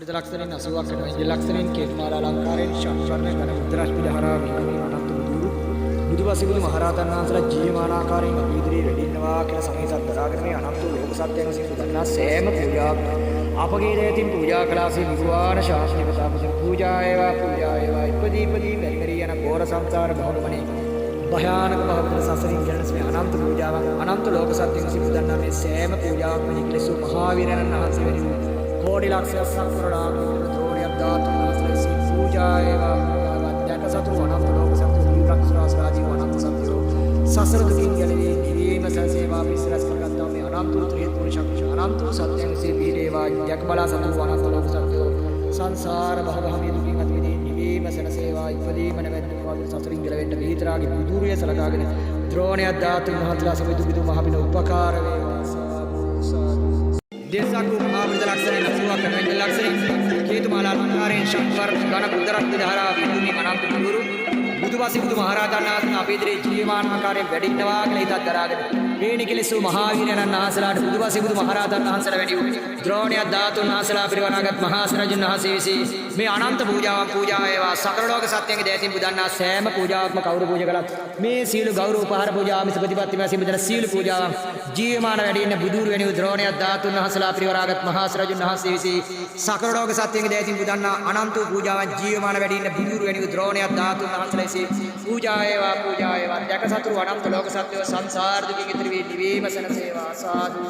महावृत लक्षणेन असुवाकन इंद्र लक्षणेन केतमाला अलंकारेन शंकरने घन मुद्राष्टि धारा विधि अनंत बुदुरु බුදුවසිකුළු මහරහතන් වහන්සේලා ජීවමාන ආකාරයෙන් අපි ඉදිරියේ වැඩින්නවා කියලා සංකේතයක් දරාගෙන මේ අනන්ත ලෝක සත්‍යයන් සිදු කරනා සෑම පූජාවක් අපගේ දේතින් පූජා කළාසේ නිර්වාණ ශාස්ත්‍රීය ප්‍රතාපයෙන් පූජා ඒවා ඉපදී මෙරි යන ඝෝර සංසාර භවගමනේ භයානක භවගමන සසරින් ගැලෙන මේ අනන්ත පූජාවක් අනන්ත ලෝක සත්‍යයන් සිදු කරනා මේ සෑම පූජාවක්ම නිකලසු මහාවීරයන් වහන්සේ වෙනි කෝටි ලක්ෂයක් සක්‍රණාග ද්‍රෝණියක් ධාතු වහන්සේ පූජා ඒවා දැක සතුරු අනන්ත ලෝක සත්‍ය සසර දුකින් ගැලවී නිවීම සසේවා විශ්වාස කරගත්තා මේ අනන්ත ත්‍රිහේතුන් ශක්තිය අනන්ත සත්‍යං සේ පීඩේවා යක් බලා සතු අනන්ත ලෝක සත්‍යෝ සංසාර භවගමී දුකින් අත් මිදී නිවීම සනසේවා ඉපදීම නැවැත්ම සසරින් ගැලවෙන්න විතරාගේ බුදුරිය සලකාගෙන ද්‍රෝණයක් ධාතු මහත්ලා සමිතු විදු මහබින උපකාර වේවා දේශකු මහාවෘත ලක්ෂණේ නසුවා කරන ලක්ෂණේ කේතුමාලා අලංකාරයෙන් ශංකර ඝන බුද්ධරත්න ධාරා විදුනි අනන්ත ගුරු බුදුවසිකුළු මහරහතන් වහන්සේ අපේ ඉදිරියේ ජීවමාන ආකාරයෙන් වැඩින්නවා කියලා හිතක් දරාගෙන මේ නිකලසු මහාවීරයන් වහන්සේලාට බුදුවසිකුළු මහරහතන් වහන්සේලා වැඩි වූ ද්‍රෝණිය ධාතුන් වහන්සේලා පිරිවරාගත් මහා සරජුන් වහන්සේ විසී මේ අනන්ත පූජාවක් පූජා වේවා සකල ලෝක සත්‍යයේ දෑතින් බුදන්නා සෑම පූජාවක්ම කවුරු පූජා කළත් මේ සීල ගෞරව උපහාර පූජා මිස ප්‍රතිපත්ති මාසී මෙතන සීල පූජාවක් ජීවමාන වැඩි ඉන්න බුදුරු වෙනි ද්‍රෝණිය ධාතුන් වහන්සේලා පිරිවරාගත් මහා සරජුන් වහන්සේ විසී සකල ලෝක සත්‍යයේ දෑතින් බුදන්නා අනන්ත පූජාවක් ජීවමාන වැඩි ඉන්න බුදුරු වෙනි ද්‍රෝණිය ධාතුන් වහන්සේලා पूजा एवं जग सतु अनंत लोक सत्यो संसार दुखी निवीम सन सेवा साधु